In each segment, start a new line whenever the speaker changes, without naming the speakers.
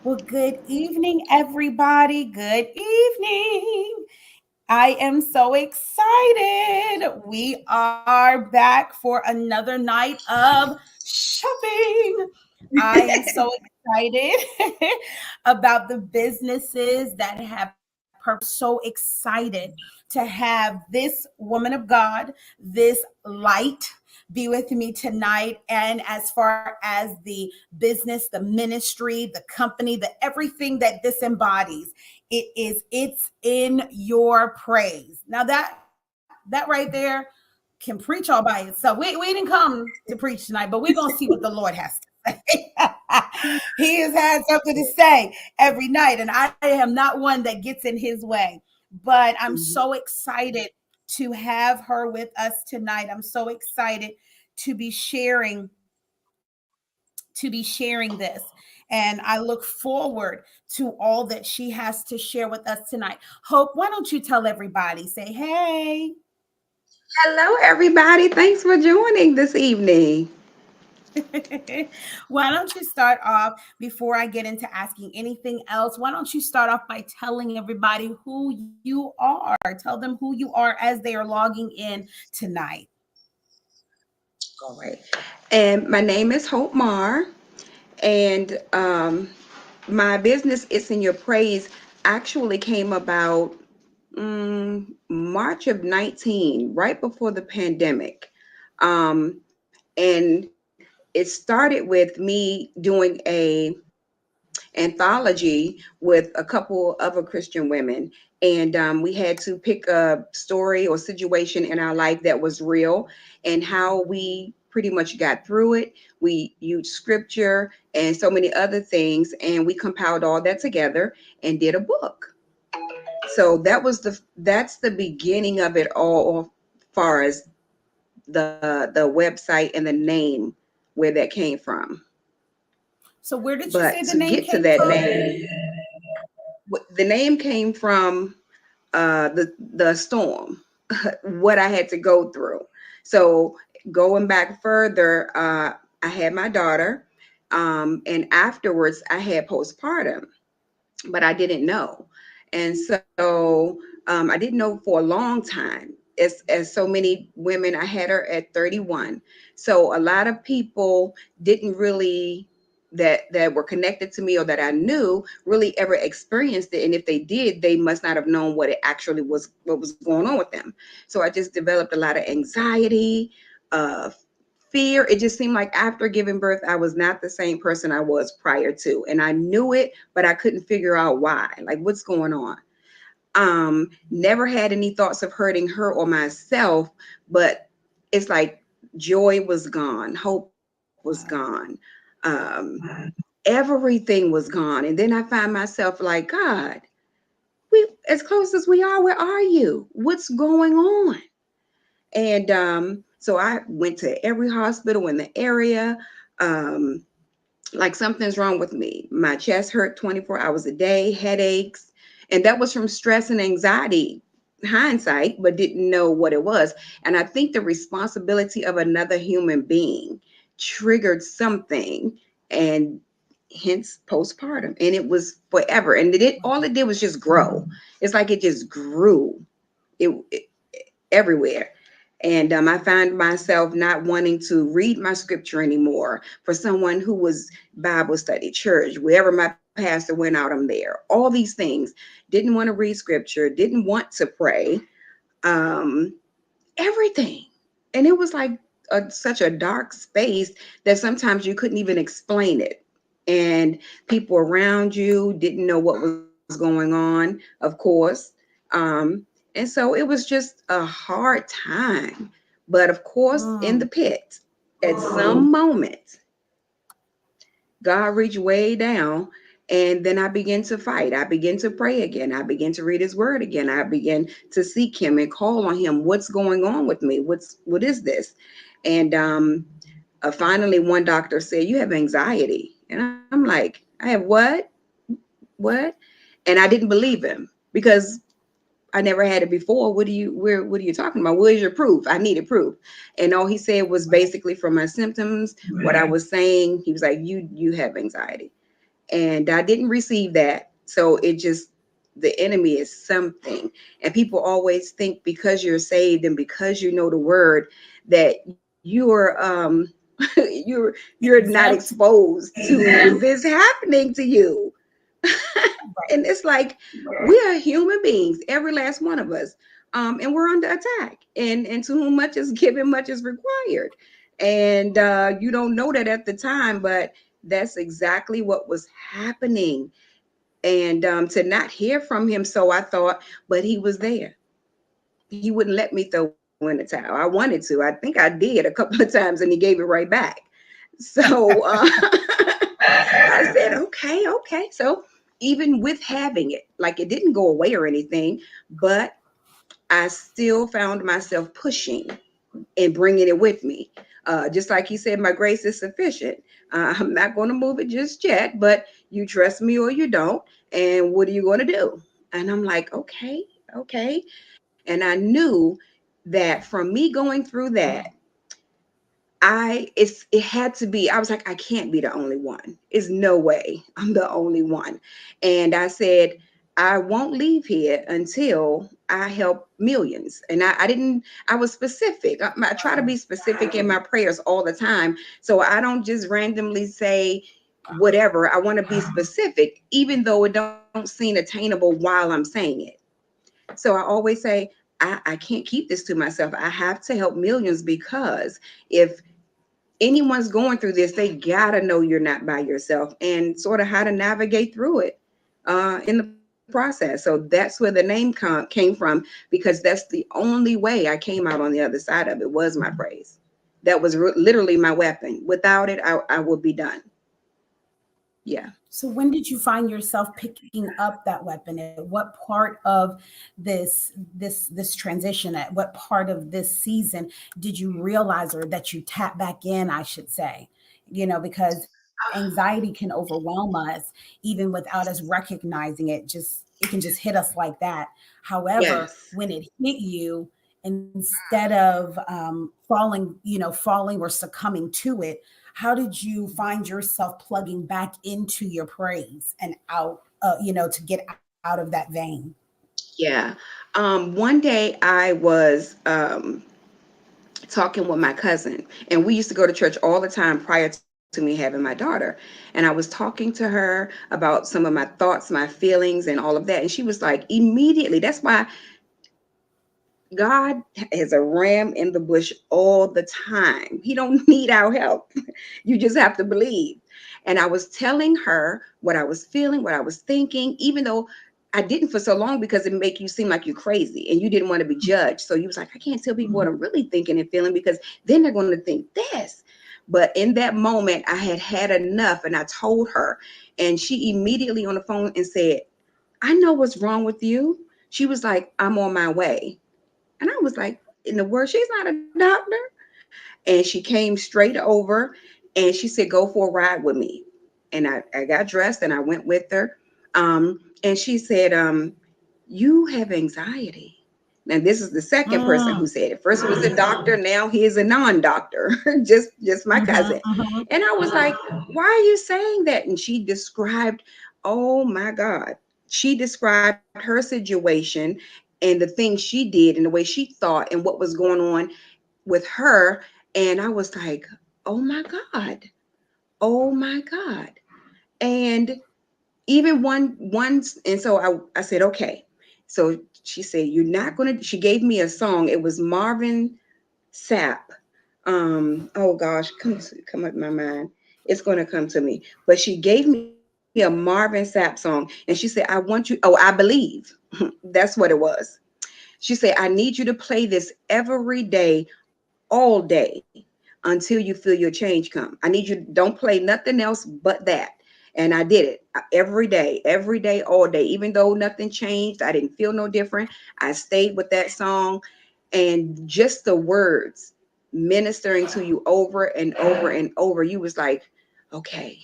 Well, good evening, everybody. Good evening. I am so excited. We are back for another night of shopping. I am so excited about the businesses that have purpose. So excited to have this woman of God, this light, be with me tonight. And as far as the business, the ministry, the company, the everything that this embodies, it's in your praise. Now that right there can preach all by itself. We didn't come to preach tonight, but we're gonna see what the Lord has to say. He has had something to say every night, and I am not one that gets in his way. But I'm
Mhm.
so excited to have her with us tonight. I'm so excited to be sharing this. And I look forward to all that she has to share with us tonight. Hope, why don't you tell everybody? Say, hey.
Hello, everybody. Thanks for joining this evening.
Why don't you start off before I get into asking anything else? Why don't you start off by telling everybody who you are? Tell them who you are as they are logging in tonight.
All right. And my name is Hope Marr, and my business, It's in Your Praise, actually came about March of 19, right before the pandemic. And it started with me doing anthology with a couple other Christian women. And we had to pick a story or situation in our life that was real and how we pretty much got through it. We used scripture and so many other things, and we compiled all that together and did a book. So that's the beginning of it all, far as the website and the name where that came from.
So, where did you say
But
the
to
name
get to
came
that
from?
name, the name came from the storm, what I had to go through. So going back further, I had my daughter, and afterwards I had postpartum, but I didn't know, and so I didn't know for a long time. As so many women, I had her at 31. So a lot of people didn't really that were connected to me or that I knew really ever experienced it. And if they did, they must not have known what it actually was, what was going on with them. So I just developed a lot of anxiety, uh, fear. It just seemed like after giving birth, I was not the same person I was prior to. And I knew it, but I couldn't figure out why. Like, what's going on? Never had any thoughts of hurting her or myself, but it's like joy was gone, hope was gone. Um, Everything was gone. And then I find myself like, God, we as close as we are, where are you? What's going on? And so I went to every hospital in the area. Um, like something's wrong with me. My chest hurt 24 hours a day, headaches. And that was from stress and anxiety, hindsight, but didn't know what it was. And I think the responsibility of another human being triggered something, and hence postpartum. And it was forever. And all it did was just grow. It's like it just grew. It everywhere. And I find myself not wanting to read my scripture anymore. For someone who was Bible study, church, wherever my pastor went out, I'm there. All these things. Didn't want to read scripture, didn't want to pray, um, everything. And it was like such a dark space that sometimes you couldn't even explain it. And people around you didn't know what was going on, of course. Um, and so it was just a hard time. But of course, in the
Mm.
pit, at some moment, God reached way down. And then I began to fight. I began to pray again. I began to read his word again. I began to seek him and call on him. What's going on with me? What is this? And finally, one doctor said, "You have anxiety." And I'm like, "I have what? What?" And I didn't believe him because I never had it before. What are you talking about? Where's your proof? I needed proof. And all he said was basically from my symptoms, what I was saying, he was like, you have anxiety. and I didn't receive that. So it just, the enemy is something. And people always think because you're saved and because you know the word that you're you're not
Exempt.
exposed to this happening to you.
Right.
And it's like we are human beings, every last one of us, and we're under attack. And to whom much is given, much is required. And you don't know that at the time, but that's exactly what was happening. And to not hear from him, so I thought, but he was there. He wouldn't let me throw in the towel. I wanted to. I think I did a couple of times, and he gave it right back. So I said, okay, okay. So even with having it, like it didn't go away or anything, but I still found myself pushing and bringing it with me. Just like he said, my grace is sufficient. I'm not going to move it just yet, but you trust me or you don't. And what are you going to do? And I'm like, okay, okay. And I knew that from me going through that, it had to be, I was like, I can't be the only one. It's no way I'm the only one. And I said, I won't leave here until I help millions. And I didn't, I was specific. I try to be specific in my prayers all the time. So I don't just randomly say whatever. I want to be specific, even though it don't seem attainable while I'm saying it. So I always say, I can't keep this to myself. I have to help millions because if anyone's going through this, they gotta know you're not by yourself and sort of how to navigate through it in the process. So that's where the name came from, because that's the only way I came out on the other side of it was my praise. That was literally my weapon. Without it, I would be done. Yeah.
So when did you find yourself picking up that weapon? At what part of this transition? At what part of this season did you realize, or that you tap back in, I should say? Because anxiety can overwhelm us even without us recognizing it. Just it can just hit us like that. However,
Yes.
when it hit you, instead of falling or succumbing to it, how did you find yourself plugging back into your praise and out, to get out of that vein?
Yeah. One day I was talking with my cousin, and we used to go to church all the time prior to me having my daughter. And I was talking to her about some of my thoughts, my feelings, and all of that. And she was like, immediately, that's why God is a ram in the bush all the time. He don't need our help. You just have to believe. And I was telling her what I was feeling, what I was thinking, even though I didn't for so long because it make you seem like you're crazy and you didn't want to be judged. So you was like, I can't tell people what I'm really thinking and feeling because then they're going to think this. But in that moment, I had had enough, and I told her, and she immediately on the phone and said, I know what's wrong with you. She was like, I'm on my way. And I was like, in the word, she's not a doctor. And she came straight over and she said, go for a ride with me. And I got dressed and I went with her. And she said, you have anxiety. Now this is the second person
Mm,
who said it. First it was a doctor, now he is a non-doctor, just my
mhm,
cousin.
mhm.
And I was like, why are you saying that? And she described, oh my God, she described her situation and the things she did and the way she thought and what was going on with her. And I was like, oh my God, oh my God. And even once, and so I said, okay. So she said, you're not gonna, she gave me a song. It was Marvin Sapp. Oh gosh, come up in my mind. It's gonna come to me. But she gave me a Marvin Sapp song and she said, I want you, oh, I believe. That's what it was. She said, I need you to play this every day, all day, until you feel your change come. I need you, don't play nothing else but that. And I did it every day, all day. Even though nothing changed, I didn't feel no different. I stayed with that song, and just the words ministering to you over and over and over. You was like, okay,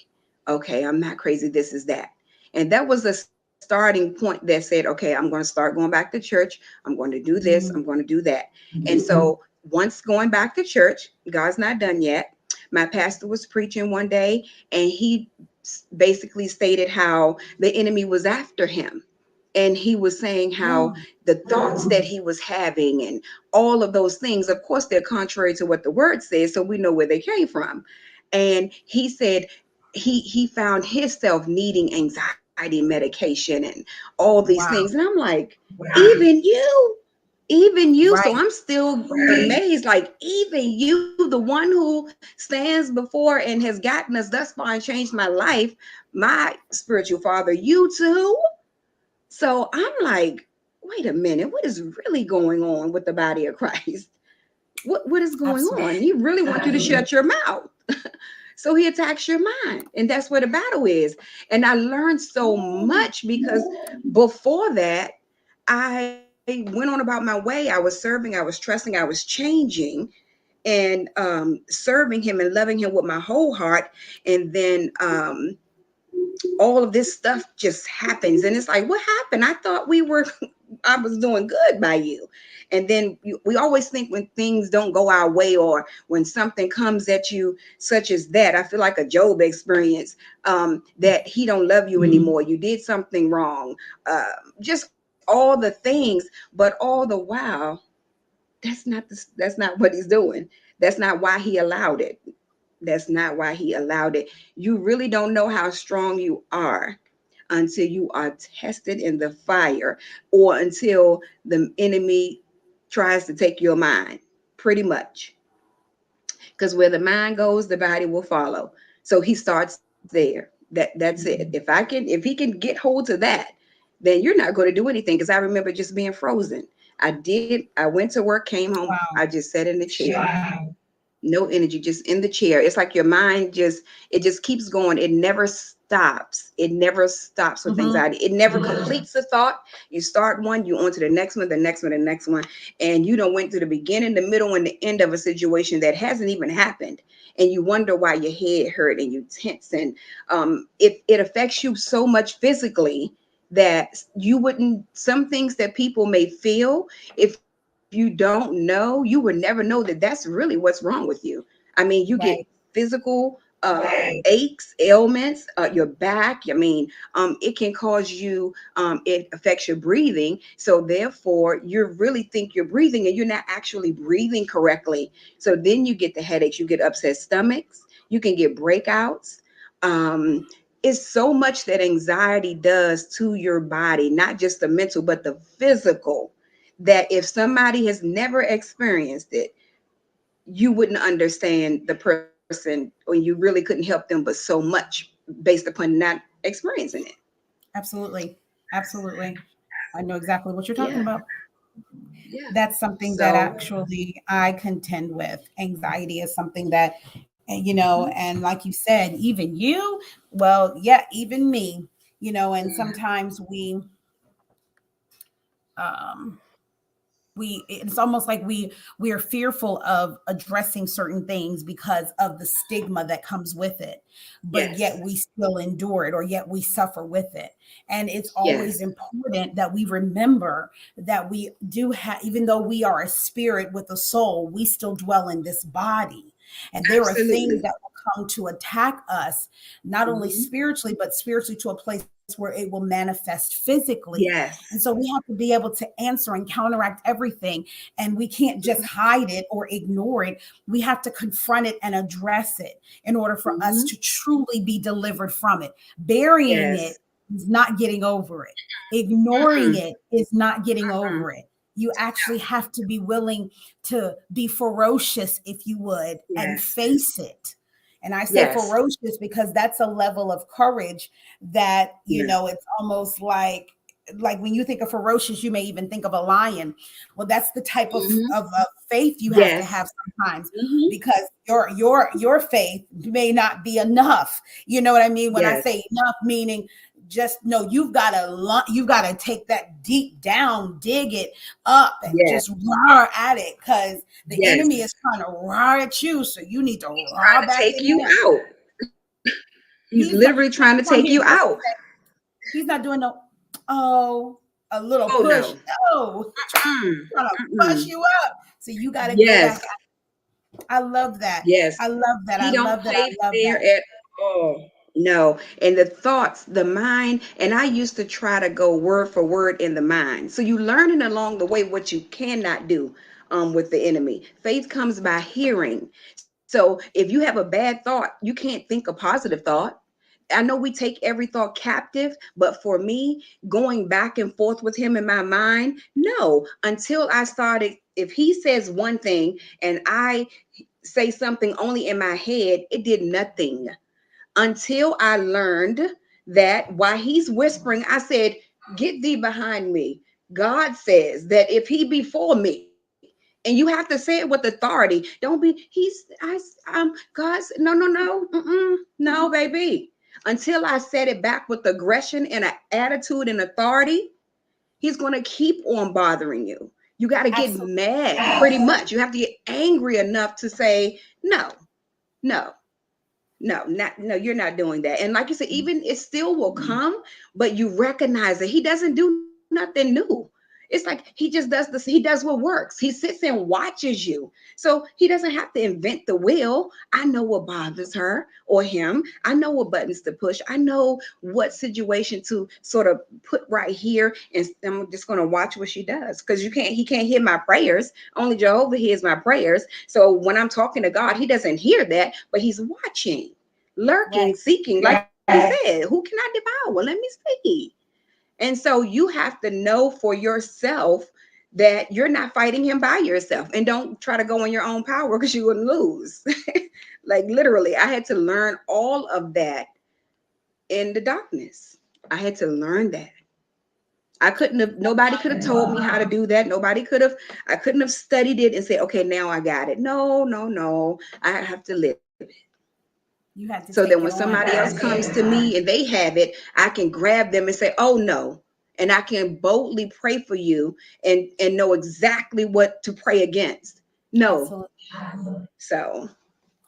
okay, I'm not crazy. This is that. And that was a starting point that said, okay, I'm going to start going back to church. I'm going to do this. I'm going to do that. And so once going back to church, God's not done yet. My pastor was preaching one day and he basically stated how the enemy was after him. And he was saying how
Mm.
the thoughts that he was having and all of those things, of course, they're contrary to what the word says. So we know where they came from. And he said he found himself needing anxiety medication and all these things.
Wow.
And I'm like, even you. So
Right.
I'm still amazed. Like, even you, the one who stands before and has gotten us thus far and changed my life, my spiritual father, you too. So I'm like, wait a minute, what is really going on with the body of Christ? What is going
Absolutely.
on? He really wants you to shut your mouth. So he attacks your mind. And that's where the battle is. And I learned so much because before that, I went on about my way. I was serving, I was trusting, I was changing and serving him and loving him with my whole heart. And then all of this stuff just happens. And it's like, what happened? I thought I was doing good by you. And then we always think when things don't go our way or when something comes at you, such as that, I feel like a Job experience, that he don't love you anymore. You did something wrong. Just all the things, but all the while, that's not what he's doing. That's not why he allowed it. That's not why he allowed it. You really don't know how strong you are until you are tested in the fire or until the enemy tries to take your mind, pretty much. Because where the mind goes, the body will follow. So he starts there. That's it. If he can get hold to that, then you're not going to do anything. Because I remember just being frozen. I went to work, came home, I
Wow.
just sat in the chair. No energy, just in the chair. It's like your mind just keeps going. It never stops. It never stops with
Hmm.
anxiety. It never completes the thought. You start one, you on to the next one, the next one, the next one, and you don't went to the beginning, the middle, and the end of a situation that hasn't even happened, and you wonder why your head hurt and you tense, and it affects you so much physically that you wouldn't. Some things that people may feel, if you don't know, you would never know that that's really what's wrong with you. I mean, you get
Right.
physical aches, ailments, your back. I mean, it can cause you, it affects your breathing. So therefore, you really think you're breathing and you're not actually breathing correctly. So then you get the headaches, you get upset stomachs, you can get breakouts. It's so much that anxiety does to your body, not just the mental, but the physical, that if somebody has never experienced it, you wouldn't understand the person, or you really couldn't help them but so much based upon not experiencing it.
Absolutely. Absolutely. I know exactly what you're talking
Yeah,
about.
yeah.
That's something that
So,
actually I contend with. Anxiety is something that,
mhm,
and like you said, even you, well, yeah, even me, and
yeah,
sometimes um, it's almost like we are fearful of addressing certain things because of the stigma that comes with it, but yet
yes,
we still endure it, or yet we suffer with it. And it's always
yes,
important that we remember that we do have, even though we are a spirit with a soul, we still dwell in this body, and there are things
absolutely.
that will come to attack us, not only
Mhm.
spiritually but spiritually to a place where it will manifest physically. And
Yes,
so we have to be able to answer and counteract everything. And we can't just hide it or ignore it. We have to confront it and address it in order for us
mhm,
to truly be delivered from it. Burying
yes.
it is not getting over it, ignoring
Mm-mm,
it is not getting
mm-mm.
over it. You actually have to be willing to be ferocious, if you would, and
Yes,
face it. And I say
yes,
ferocious because that's a level of courage that,
yeah.
it's almost like when you think of ferocious, you may even think of a lion. Well, that's the type
Mhm.
of faith you have to
Yes.
have sometimes,
Mhm.
because your faith may not be enough. You know what I mean? When I
Yes.
say enough, meaning just no, you've got to take that deep down, dig it up, and
Yes.
just roar at it, because the enemy
Yes.
is trying to roar at you, so you need to
He's trying
roar
to
back
take
at
you
him.
out. He's
He's not
literally trying to
come
take
here
you
just
out.
he's not doing no, oh, a little
Oh
push.
no.
No,
Mm.
trying to push
Mm-mm.
you up. So you got to go back.
Yes.
I love that.
Yes.
I love that. I
He don't
love that. I
play
love
fair
that.
at all. No, and the thoughts, the mind, and I used to try to go word for word in the mind. So you learning along the way what you cannot do with the enemy. Faith comes by hearing. So if you have a bad thought, you can't think a positive thought. I know we take every thought captive, but for me, going back and forth with him in my mind, no, until I started, if he says one thing and I say something only in my head, it did nothing until I learned that while he's whispering, I said, "Get thee behind me." God says that if he be for me, and you have to say it with authority. Don't be, God's, no, no, no, no, baby. Until I said it back with aggression and an attitude and authority, he's going to keep on bothering you. You got to get
Absolutely.
mad pretty much. You have to get angry enough to say, no, no, no, not no, you're not doing that. And like you said, even it still will come, but you recognize that he doesn't do nothing new. It's like he just does this, he does what works. He sits and watches you. So he doesn't have to invent the wheel. I know what bothers her or him. I know what buttons to push. I know what situation to sort of put right here. And I'm just gonna watch what she does. Because he can't hear my prayers. Only Jehovah hears my prayers. So when I'm talking to God, he doesn't hear that, but he's watching, lurking,
Right.
seeking, like you said, who can I devour? Let me see. And so you have to know for yourself that you're not fighting him by yourself. And don't try to go on your own power because you wouldn't lose. Like literally, I had to learn all of that in the darkness. I had to learn that. I couldn't have, nobody could have told me how to do that. I couldn't have studied it and said, okay, now I got it. No, no, no. I have to live it.
You had to
So then
take
when
it on.
somebody else comes to me and they have it, I can grab them and say, "Oh no." And I can boldly pray for you and know exactly what to pray against. No.
Absolutely.
So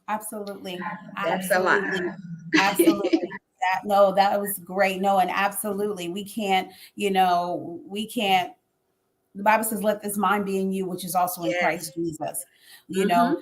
Absolutely.
that's a lot.
Absolutely. Absolutely. That no, that was great. No, and absolutely. We can't, the Bible says, let this mind be in you, which is also in
Yes.
Christ Jesus. You
Mm-hmm.
know,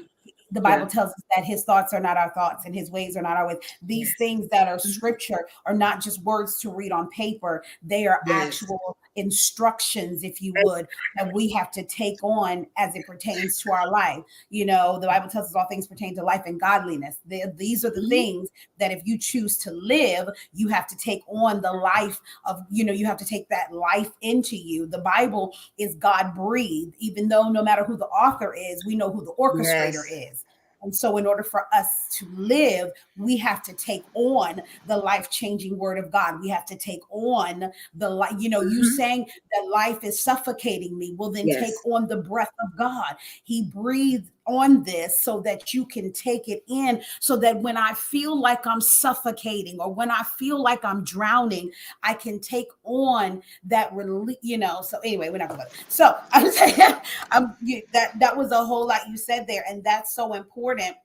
the
Yeah.
Bible tells us that his thoughts are not our thoughts and his ways are not our ways. These
Yes.
things that are
Mm-hmm.
scripture are not just words to read on paper, they are
Yes.
actual instructions, if you would, that we have to take on as it pertains to our life. The Bible tells us all things pertain to life and godliness. These are the
Mm-hmm.
things that if you choose to live, you have to take on the life of, you have to take that life into you. The Bible is God breathed, even though no matter who the author is, we know who the orchestrator
Yes.
is. And so, in order for us to live, we have to take on the life changing word of God. We have to take on the life, you
Mm-hmm.
saying that life is suffocating me. Well, then take
Yes.
on the breath of God. He breathed on this so that you can take it in, so that when I feel like I'm suffocating or when I feel like I'm drowning, I can take on that relief, So anyway, we're not going to. So I'm saying that was a whole lot you said there, and that's so important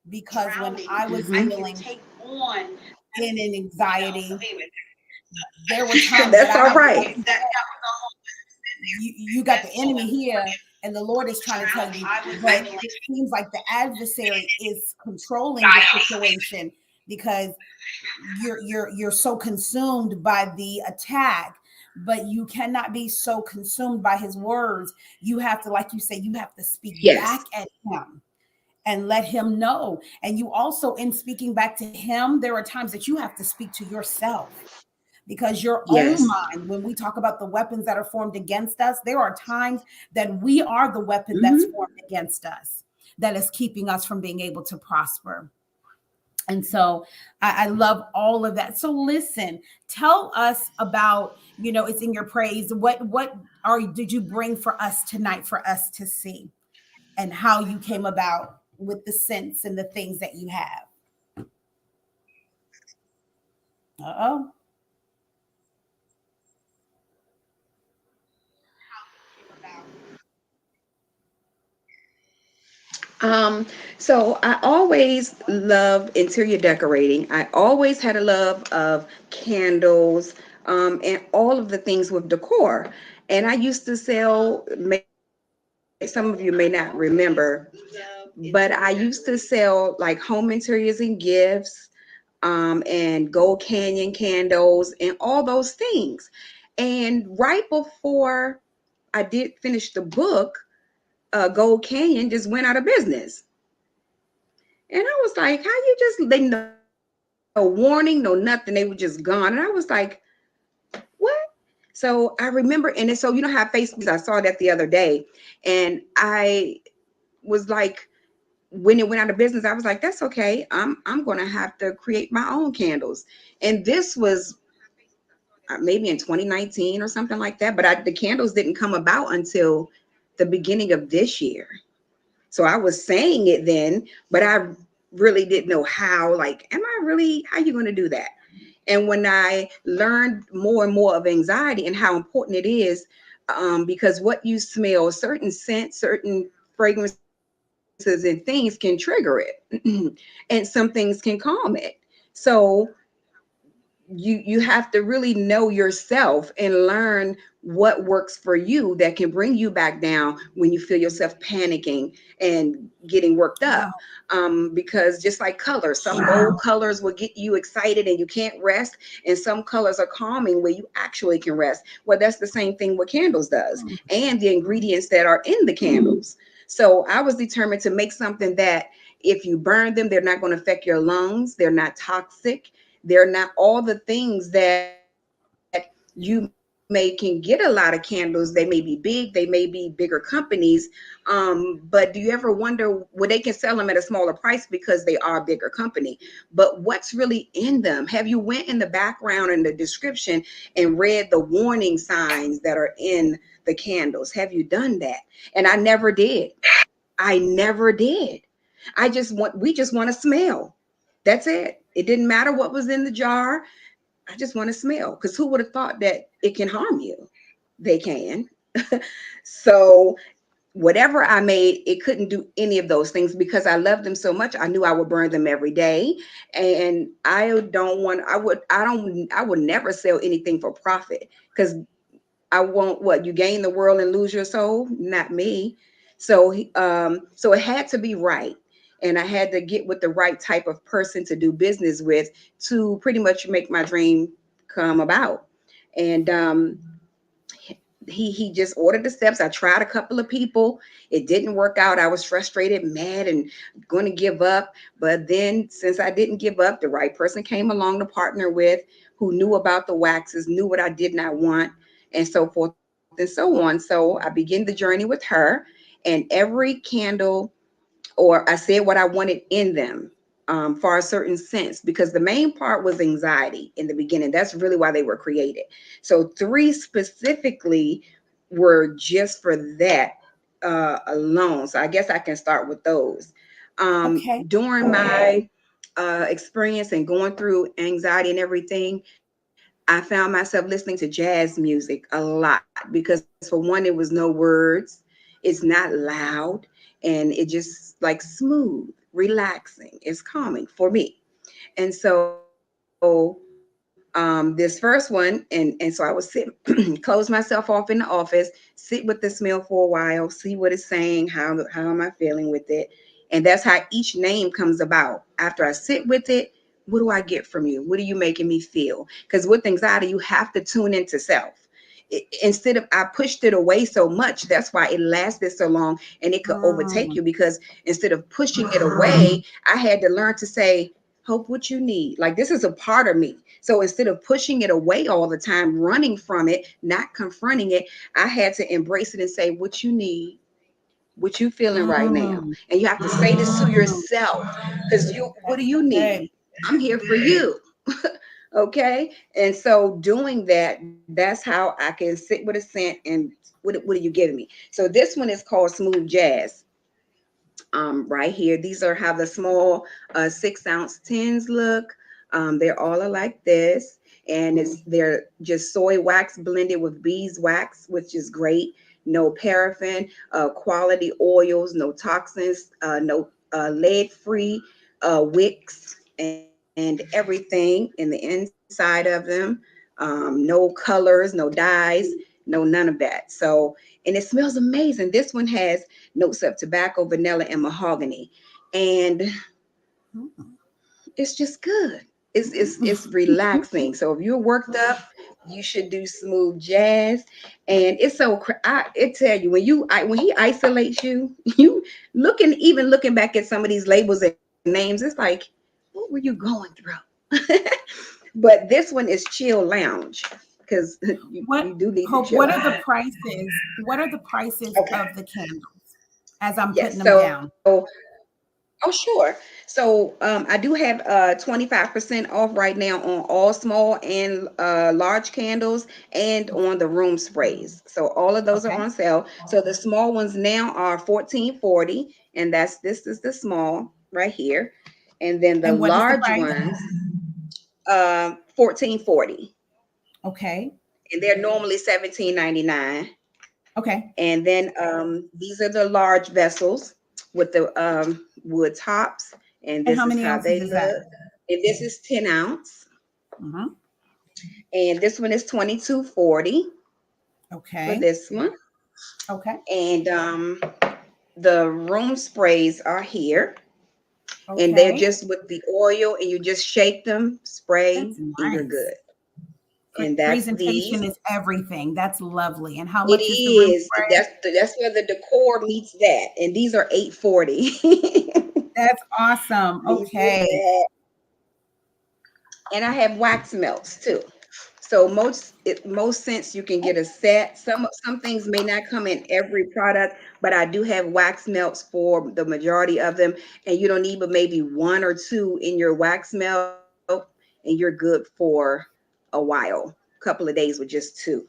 because when I was
Mm-hmm.
feeling in an anxiety, there were times that
That's all right.
you got the enemy here and the Lord is trying to tell you, but it seems like the adversary is controlling the situation because you're so consumed by the attack, but you cannot be so consumed by his words. You have to, like you say, you have to speak
Yes.
back at him and let him know. And you also, in speaking back to him, there are times that you have to speak to yourself because your own
Yes.
mind, when we talk about the weapons that are formed against us, there are times that we are the weapon that's
Mm-hmm.
formed against us that is keeping us from being able to prosper. And so I love all of that. So listen, tell us about, it's in your praise. What did you bring for us tonight for us to see, and how you came about with the sense and the things that you have? Uh-oh.
Um, so I always loved interior decorating. I always had a love of candles, and all of the things with decor. And I used to sell, some of you may not remember, but I used to sell like home interiors and gifts. and Gold Canyon candles and all those things. And right before I did finish the book, Gold Canyon just went out of business. And I was like, how you just, they no warning, no nothing. They were just gone. And I was like, what? So I remember, and so you know how Facebook, I saw that the other day, and I was like, when it went out of business, I was like, that's okay. I'm gonna have to create my own candles. And this was maybe in 2019 or something like that. But the candles didn't come about until the beginning of this year. So I was saying it then, but I really didn't know how. Like, am I really? How you going to do that? And when I learned more and more of anxiety and how important it is, because what you smell, certain scents, certain fragrances, and things can trigger it, and some things can calm it. So you have to really know yourself and learn what works for you that can bring you back down when you feel yourself panicking and getting worked up.
Wow.
Because just like colors, some bold colors will get you excited and you can't rest, and some colors are calming where you actually can rest. Well, that's the same thing what candles does, and the ingredients that are in the candles. So I was determined to make something that if you burn them, they're not going to affect your lungs, they're not toxic, they're not all the things that you may can get a lot of candles. They may be big, they may be bigger companies. But do you ever wonder, well, they can sell them at a smaller price because they are a bigger company. But what's really in them? Have you went in the background and the description and read the warning signs that are in the candles? Have you done that? And I never did. I never did. We just want to smell. That's it. It didn't matter what was in the jar. I just want to smell, because who would have thought that it can harm you? They can. So whatever I made, it couldn't do any of those things because I loved them so much. I knew I would burn them every day. And I would never sell anything for profit, because I won't, what, you gain the world and lose your soul? Not me. So it had to be right. And I had to get with the right type of person to do business with to pretty much make my dream come about. And he just ordered the steps. I tried a couple of people. It didn't work out. I was frustrated, mad, and going to give up. But then, since I didn't give up, the right person came along to partner with, who knew about the waxes, knew what I did not want, and so forth and so on. So I began the journey with her, and every candle, or I said what I wanted in them, for a certain sense, because the main part was anxiety in the beginning. That's really why they were created. So three specifically were just for that alone. So I guess I can start with those.
Okay.
During my experience and going through anxiety and everything, I found myself listening to jazz music a lot because, for one, it was no words, it's not loud, and it just like smooth, relaxing, it's calming for me. And so this first one, and so I would sit close myself off in the office, sit with the smell for a while, see what it's saying, how am I feeling with it. And that's how each name comes about. After I sit with it, what do I get from you? What are you making me feel? Because with anxiety, you have to tune into self. Instead of, I pushed it away so much, that's why it lasted so long, and it could overtake
Mm,
you, because instead of pushing it away, I had to learn to say, Hope, what you need. Like, this is a part of me. So instead of pushing it away all the time, running from it, not confronting it, I had to embrace it and say, what you need, what you feeling right now.
mm,
And you have to say this to yourself, because what do
that's
you
good.
need? I'm here for you. Okay. And so doing that, that's how I can sit with a scent and what are you giving me? So this one is called Smooth Jazz. Right here, these are how the small 6-ounce tins look. They're all like this, and they're just soy wax blended with beeswax, which is great. No paraffin, quality oils, no toxins, no lead free wicks, and everything in the inside of them. No colors, no dyes, no none of that. So, and it smells amazing. This one has notes of tobacco, vanilla, and mahogany. And
Mm.
it's just good. It's relaxing. So if you're worked up, you should do smooth jazz. And it's so it tell you when he isolates you, you looking back at some of these labels and names, it's like, what were you going through? But this one is chill lounge because you
What
do need to
Hope,
chill
what are the
out.
prices? What are the prices
Okay.
of the candles as I'm putting
Yes.
them down?
Oh, sure. So I do have 25% off right now on all small and large candles and on the room sprays. So all of those are
Okay.
on sale. So the small ones now are 14.40, and this is the small right here. And then the
And what is the
large
price?
ones, 14.40.
Okay.
And they're normally 17.99.
Okay.
And then these are the large vessels with the wood tops. And
And
this
how
is
many
how
ounces
they
is that?
look. And this is 10 ounce.
Hmm.
And this one is 22.40 for
Okay.
this one.
Okay.
And the room sprays are here. And they're
Okay.
just with the oil, and you just shake them, spray,
That's
and you're
nice.
good. And that's
Presentation
these.
is everything. That's lovely. And how
It
much is the room
is.
spray?
That's where the decor meets that. And these are 8.40.
That's awesome.
These are
Okay.
that. And I have wax melts too. So most scents you can get a set. Some things may not come in every product, but I do have wax melts for the majority of them. And you don't need but maybe one or two in your wax melt, and you're good for a while. Couple of days with just two.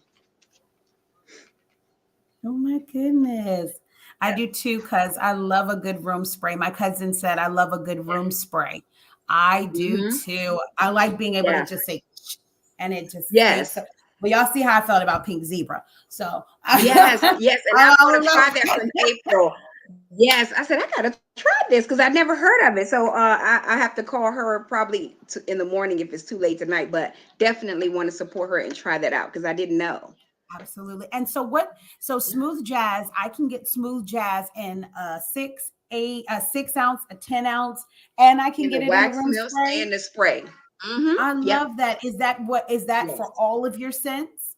Oh my goodness. I
Yeah.
do too because I love a good room spray. My cousin said I love a good room spray. I do
Hmm.
too. I like being able to
Yeah.
just say, and it just takes.
Yes.
Well, y'all see how I felt about Pink Zebra. So
Yes. Yes. And I
I
want
don't
to try that
know.
from April. Yes, I said I gotta try this because I never heard of it. So I have to call her probably in the morning if it's too late tonight. But definitely want to support her and try that out because I didn't know.
Absolutely. And so so smooth jazz, I can get smooth jazz in a 6 ounce, a 10 ounce, and I can
In the
get it in a
wax
room
melts
spray.
and the spray. Mm-hmm.
I
Yep.
love that. Is that for
Yes.
all of your scents?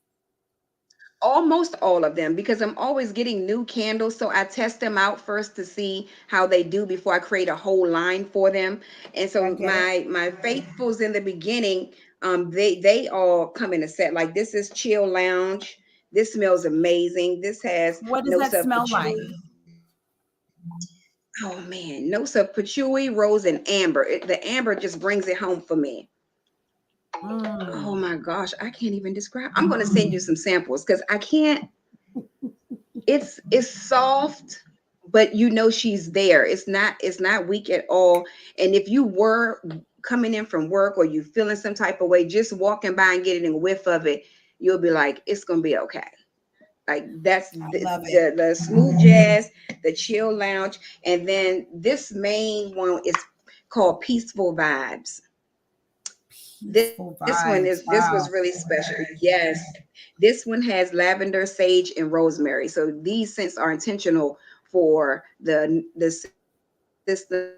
Almost all of them because I'm always getting new candles. So I test them out first to see how they do before I create a whole line for them. And
I
so
get it.
my faithfuls in the beginning, they all come in a set. Like this is Chill Lounge. This smells amazing. This has
What does
notes
that
of
smell like?
patchouli. Oh man, notes of patchouli, rose, and amber. The amber just brings it home for me. Oh
Mm.
my gosh, I can't even describe. I'm going to send you some samples because I can't. It's soft, but you know she's there. It's not weak at all. And if you were coming in from work or you feeling some type of way, just walking by and getting a whiff of it, you'll be like, it's gonna be okay. Like that's
I
the
love it.
the smooth jazz, the chill lounge, and then this main one is called Peaceful Vibes.
Peaceful vibes.
This was
Wow.
really special. Yes. This one has lavender, sage, and rosemary. So these scents are intentional for the system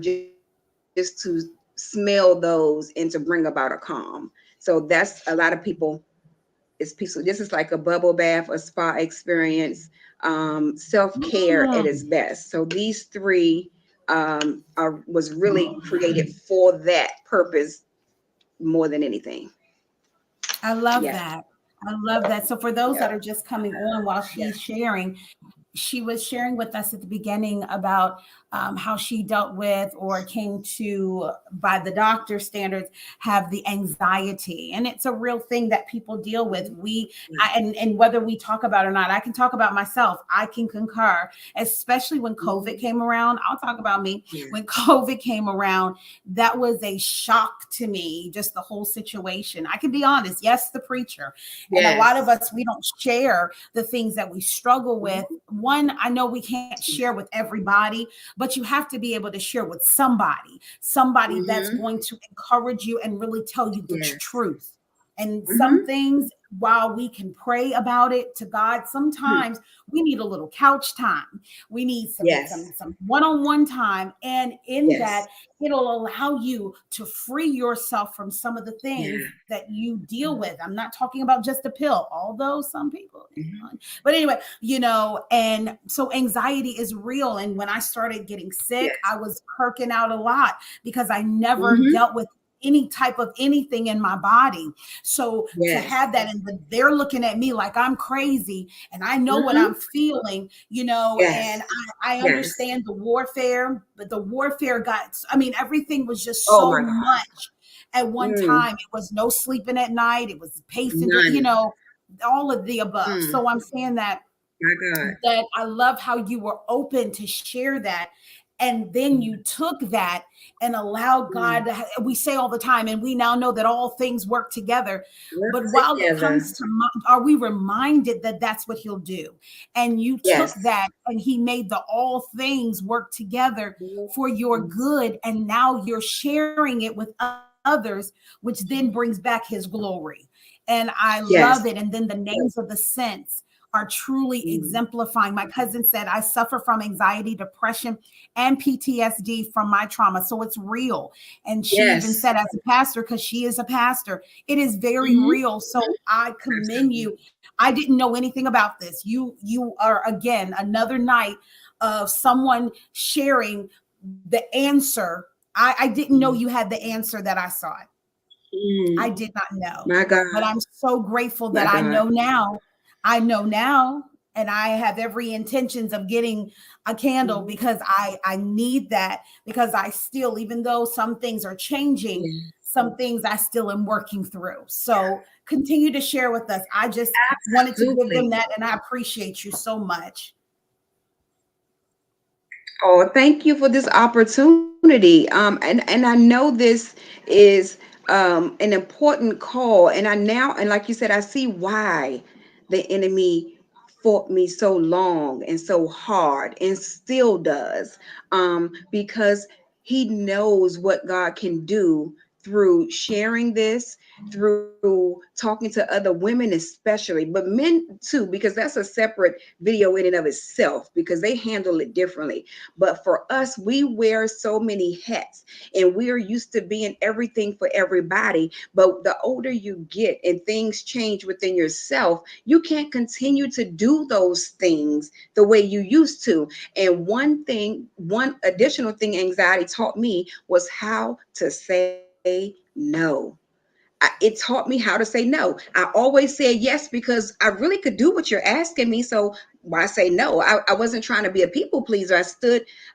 just to smell those and to bring about a calm. So that's a lot of people. It's peaceful. This is like a bubble bath, a spa experience, self-care at its
Mm.
best. So these three was really created for that purpose more than anything.
I love
Yeah.
that. I love that. So for those that
Yeah.
are just coming on while
Yeah.
she's sharing, she was sharing with us at the beginning about how she dealt with or came to, by the doctor standards, have the anxiety, and it's a real thing that people deal with. And whether we talk about it or not, I can talk about myself. I can concur, especially when COVID came around. I'll talk about me.
Yeah.
When COVID came around, that was a shock to me. Just the whole situation. I can be honest. Yes, the preacher, and a lot of
Yes.
us, we don't share the things that we struggle with. One, I know we can't share with everybody, but you have to be able to share with somebody that's
Mm-hmm.
going to encourage you and really tell you the
Yes.
truth. And some things, while we can pray about it to God, sometimes we need a little couch time. We need some one-on-one time. And in that, it'll allow you to free yourself from some of the things that you deal with. I'm not talking about just a pill, although some people, but anyway, and so anxiety is real. And when I started getting sick, I was kirking out a lot because I never dealt with any type of anything in my body. So to have that, and they're looking at me like I'm crazy, and I know what I'm feeling, and I understand the warfare, but the warfare everything was just so much at one time. It was no sleeping at night. It was pacing, all of the above. So I'm saying that I love how you were open to share that. And then you took that and allowed God we say all the time, and we now know that all things work together. But while it comes to are we reminded that that's what he'll do? And you took that, and he made the all things work together for your good. And now you're sharing it with others, which then brings back his glory. And I love it. And then the names of the saints are truly exemplifying. My cousin said, I suffer from anxiety, depression, and PTSD from my trauma. So it's real. And she even said, as a pastor, because she is a pastor, it is very real. So I commend you. I didn't know anything about this. You are, again, another night of someone sharing the answer. I didn't know you had the answer that I saw it. I did not know.
My God.
But I'm so grateful that I know now. I know now, and I have every intentions of getting a candle because I need that, because I still, even though some things are changing, some things I still am working through. So continue to share with us. I just wanted to give them that, and I appreciate you so much.
Oh, thank you for this opportunity. And I know this is an important call, and and like you said, I see why the enemy fought me so long and so hard, and still does, because he knows what God can do through sharing this, through talking to other women especially, but men too, because that's a separate video in and of itself, because they handle it differently. But for us, we wear so many hats, and we're used to being everything for everybody. But the older you get and things change within yourself, you can't continue to do those things the way you used to. And one additional thing anxiety taught me was how to say no. It taught me how to say no. I always said yes because I really could do what you're asking me. So why say no? I wasn't trying to be a people pleaser.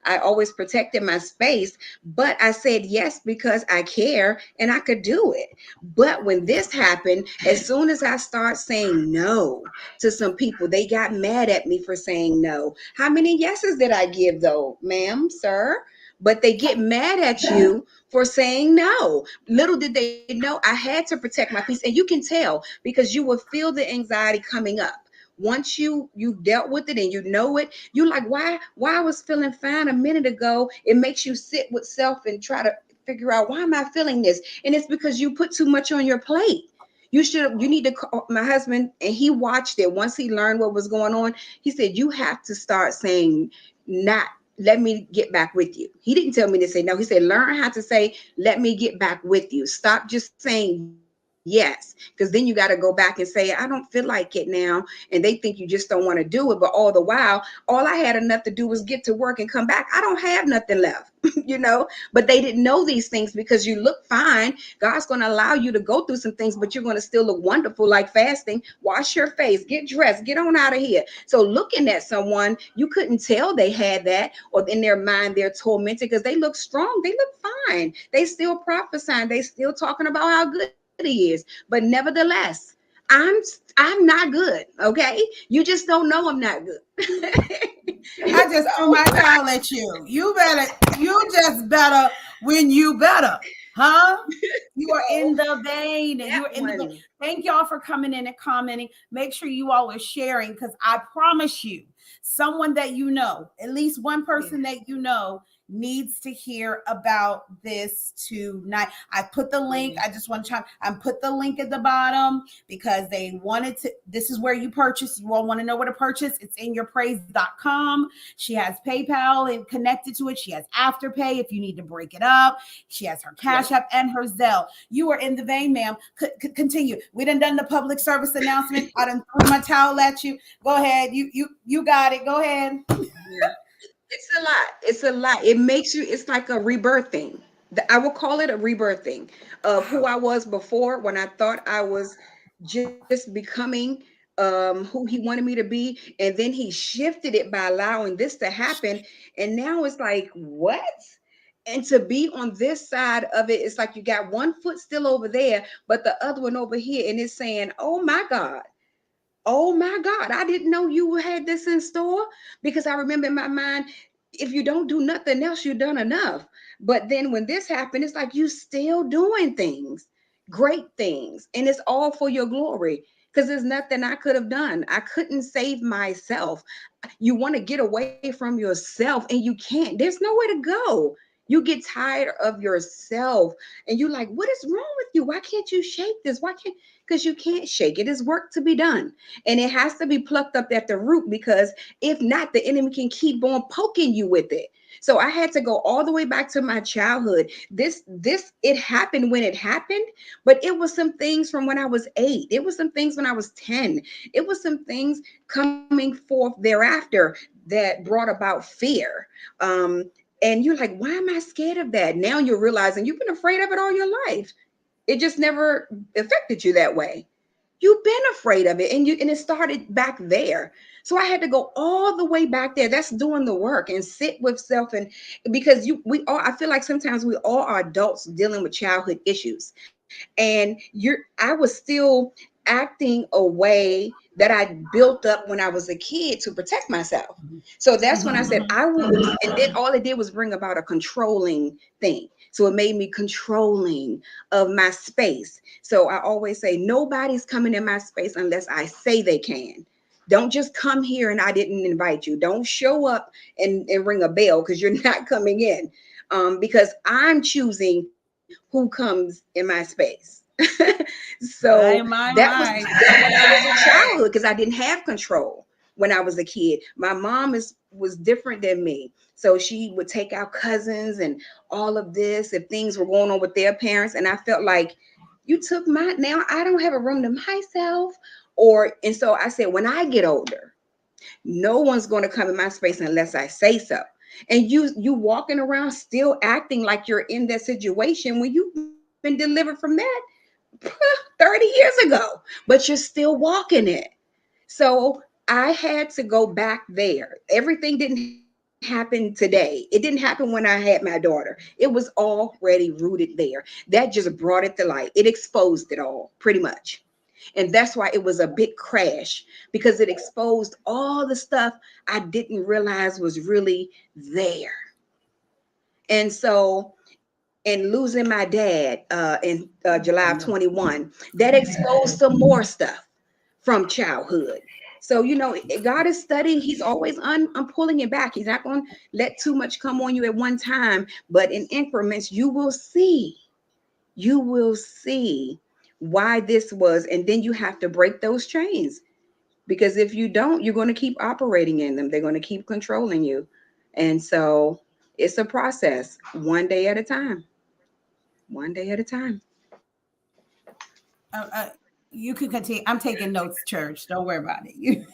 I always protected my space, but I said yes because I care and I could do it. But when this happened, as soon as I start saying no to some people, they got mad at me for saying no. How many yeses did I give though, ma'am, sir? But they get mad at you for saying no. Little did they know I had to protect my peace. And you can tell because you will feel the anxiety coming up. Once you've dealt with it and you know it, you're like, why I was feeling fine a minute ago. It makes you sit with self and try to figure out, why am I feeling this? And it's because you put too much on your plate. You need to call my husband, and he watched it. Once he learned what was going on, he said, you have to start saying, not let me get back with you. He didn't tell me to say no. He said, learn how to say, let me get back with you. Stop just saying yes, because then you got to go back and say, I don't feel like it now. And they think you just don't want to do it. But all the while, all I had enough to do was get to work and come back. I don't have nothing left, but they didn't know these things because you look fine. God's going to allow you to go through some things, but you're going to still look wonderful, like fasting. Wash your face, get dressed, get on out of here. So looking at someone, you couldn't tell they had that, or in their mind, they're tormented because they look strong. They look fine. They still prophesying. They still talking about how good he is. But nevertheless, I'm not good. Okay. You just don't know I'm not good.
I just threw my towel at you. You just better when you better. Huh? You are in the vein. You are in the vein. Thank y'all for coming in and commenting. Make sure you all are sharing, because I promise you, someone that you know, at least one person that you know, needs to hear about this tonight. I put the link. I just want to try. I put the link at the bottom because they wanted to. This is where you purchase. You all want to know where to purchase. It's in yourpraise.com. She has PayPal and connected to it. She has Afterpay if you need to break it up. She has her Cash App and her Zelle. You are in the vein, ma'am. Continue. We done the public service announcement. I done threw my towel at you. Go ahead. You got it. Go ahead.
Yeah. It's a lot. It's a lot. It makes you, it's like a rebirthing. I will call it a rebirthing of who I was before when I thought I was just becoming who he wanted me to be. And then he shifted it by allowing this to happen. And now it's like, what? And to be on this side of it, it's like you got one foot still over there, but the other one over here. And it's saying, oh my God. Oh my God, I didn't know you had this in store, because I remember in my mind, if you don't do nothing else, you've done enough. But then when this happened, it's like you still doing things, great things, and it's all for your glory. Because there's nothing I could have done. I couldn't save myself. You want to get away from yourself and you can't. There's nowhere to go. You get tired of yourself and you're like, what is wrong with you? Why can't you shake this? Why can't? Because you can't shake it. It's work to be done. And it has to be plucked up at the root, because if not, the enemy can keep on poking you with it. So I had to go all the way back to my childhood. It happened when it happened, but it was some things from when I was 8. It was some things when I was 10. It was some things coming forth thereafter that brought about fear. And you're like, why am I scared of that? Now you're realizing you've been afraid of it all your life. It just never affected you that way. You've been afraid of it, and it started back there. So I had to go all the way back there. That's doing the work and sit with self. And because we all, I feel like sometimes we all are adults dealing with childhood issues, and I was still acting a way that I built up when I was a kid to protect myself. So that's when I said I will, and then all it did was bring about a controlling thing. So it made me controlling of my space. So I always say nobody's coming in my space unless I say they can. Don't just come here and I didn't invite you. Don't show up and ring a bell because you're not coming in, because I'm choosing who comes in my space. So that was when I was in childhood, because I didn't have control when I was a kid. My mom was different than me. So she would take out cousins and all of this if things were going on with their parents. And I felt like, you took now I don't have a room to myself. And so I said, when I get older, no one's going to come in my space unless I say so. And you walking around still acting like you're in that situation when you've been delivered from that 30 years ago, but you're still walking it. So I had to go back there. Everything didn't happen today. It didn't happen when I had my daughter. It was already rooted there. That just brought it to light. It exposed it all pretty much. And that's why it was a big crash, because it exposed all the stuff I didn't realize was really there. And so, and losing my dad in July of 21, that exposed some more stuff from childhood. So, God is studying. He's always I'm pulling it back. He's not going to let too much come on you at one time, but in increments, you will see why this was. And then you have to break those chains, because if you don't, you're going to keep operating in them. They're going to keep controlling you. And so it's a process, one day at a time. One day at a time.
You can continue. I'm taking notes, church. Don't worry about it.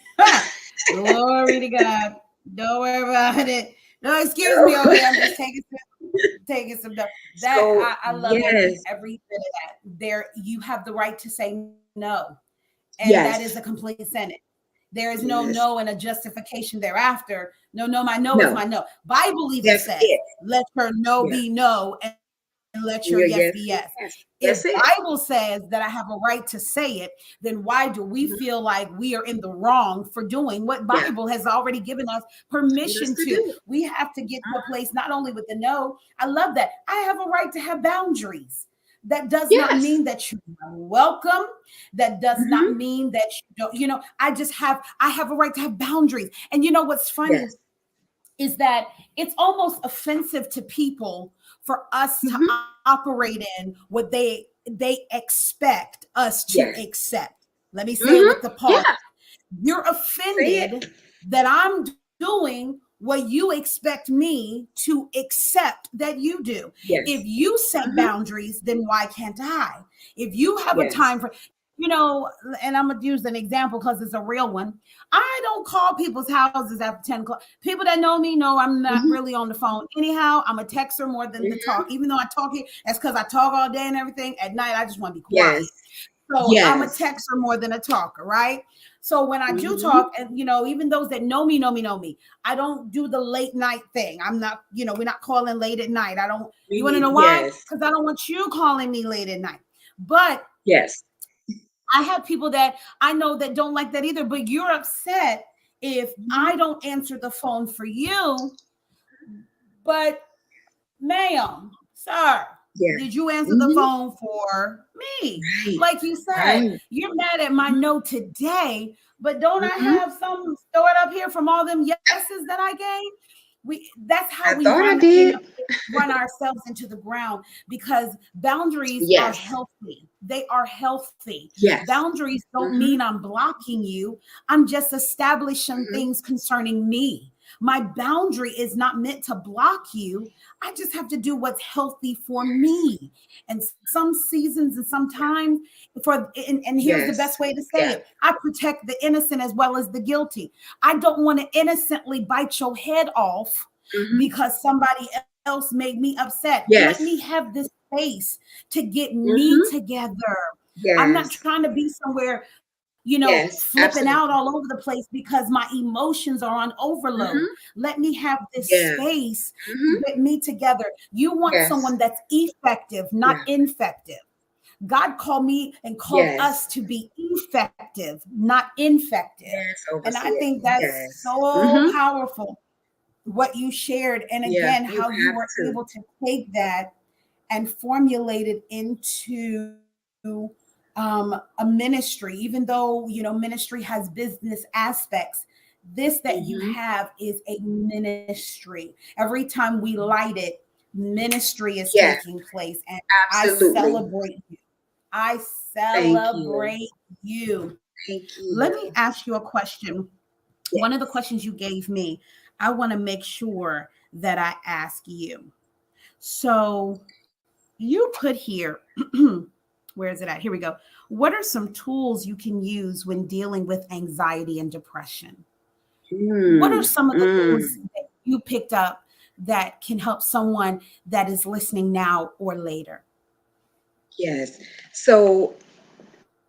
Glory to God. Don't worry about it. No, excuse me. Okay, I'm just taking some notes. I love every bit of that. There, you have the right to say no, and that is a complete sentence. There is no and a justification thereafter. No, my no is my no. Bible even says, "Let your no be no, and let your yes be yes." If Bible says that I have a right to say it, then why do we feel like we are in the wrong for doing what Bible has already given us permission to? We have to get to a place not only with the no. I love that. I have a right to have boundaries. That does not mean that you are welcome. That does not mean that you don't, I have a right to have boundaries. And you know what's funny? is that it's almost offensive to people for us to
Mm-hmm.
operate in what they expect us to
Yes.
accept. Let me say it with
Mm-hmm.
the pause.
Yeah.
You're
Say it.
offended that I'm doing what you expect me to accept that you do. If
Yes.
you set
Mm-hmm.
boundaries, then why can't I? If you have a
Yes.
time for, and I'm gonna use an example because it's a real one. I don't call people's houses after 10 o'clock. People that know me know I'm not
Mm-hmm.
really on the phone. Anyhow, I'm a texter more than the
Mm-hmm.
talk. Even though I talk here, that's because I talk all day and everything. At night, I just want to be quiet.
Yes.
So I'm a
Yes.
texter more than a talker, right? So when I do
Mm-hmm.
talk, and even those that know me, I don't do the late night thing. I'm not, we're not calling late at night. I don't. You want to know why?
Yes.
Because I don't want you calling me late at night. But
Yes.
I have people that I know that don't like that either. But you're upset if
Mm-hmm.
I don't answer the phone for you. But ma'am, sir,
Yes.
did you answer the
Mm-hmm.
phone for me?
Right.
Like you said,
Right.
you're mad at my no today, but don't I
Mm-hmm.
have some stored up here from all them yeses that I gave? That's how
I
we
thought I
run,
did.
run ourselves into the ground, because boundaries are
Yes.
healthy. They are healthy.
Yes.
Boundaries don't
Mm-hmm.
mean I'm blocking you. I'm just establishing
Mm-hmm.
things concerning me. My boundary is not meant to block you. I just have to do what's healthy for me. And some seasons and sometimes and here's the best
Yes.
way to say
Yes.
it. I protect the innocent as well as the guilty. I don't want to innocently bite your head off
Mm-hmm.
because somebody else made me upset. Let me
Yes.
have this space to get me
Mm-hmm.
together. I'm not
Yes.
trying to be somewhere,
Yes.
flipping out all
Absolutely.
over the place because my emotions are on overload.
Mm-hmm.
Let me have this
Yeah.
space to
Mm-hmm.
get me together. You want
Yes.
someone that's effective, not
Yeah.
infective. God called me and called us
Yes.
to be effective, not infective.
Yes,
And I
overseer.
think that's
Yes.
so
Mm-hmm.
powerful what you shared. And
Yeah,
again,
you
how you
have
were
to.
able to take that and formulate it into a ministry, even though, ministry has business aspects. This that you
Mm-hmm.
have is a ministry. Every time we light it, ministry is
Yeah,
taking place. And I
absolutely.
celebrate you. I
Thank you.
celebrate you.
Thank
Let
you.
me ask you a question. One of the
Yes.
questions you gave me, I want to make sure that I ask you. So you put here, where is it at? Here we go. What are some tools you can use when dealing with anxiety and depression? What are
Mm,
some of the things
mm.
that you picked up that can help someone that is listening now or later?
Yes. So,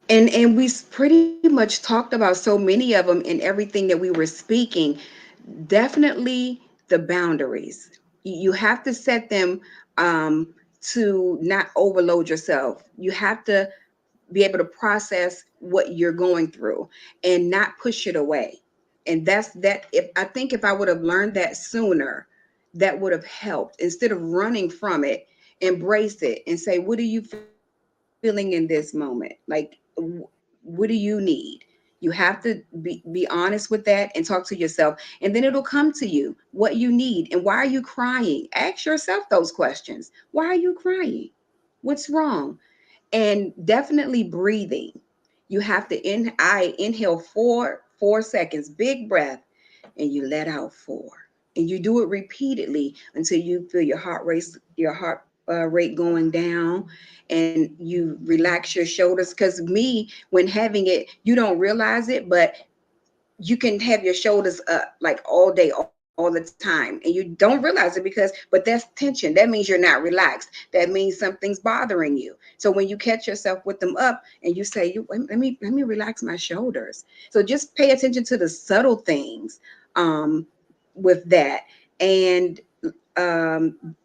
and pretty much talked about so many of them in everything that we were speaking. Definitely the boundaries. You have to set them to not overload yourself. You have to be able to process what you're going through and not push it away. And that's that. If I think if I would have learned that sooner, that would have helped. Instead of running from it, embrace it and say, what are you feeling in this moment? Like, what do you need? You have to be honest with that and talk to yourself, and then it'll come to you what you need. And why are you crying? Ask yourself those questions. Why are you crying? What's wrong? And definitely breathing. You have to I inhale four seconds, big breath, and you let out four. And you do it repeatedly until you feel your heart rate going down, and you relax your shoulders. Because me, when having it, you don't realize it, but you can have your shoulders up like all day, all the time, and you don't realize it but that's tension. That means you're not relaxed. That means something's bothering you. So when you catch yourself with them up and you say, let me relax my shoulders. So just pay attention to the subtle things with that. And um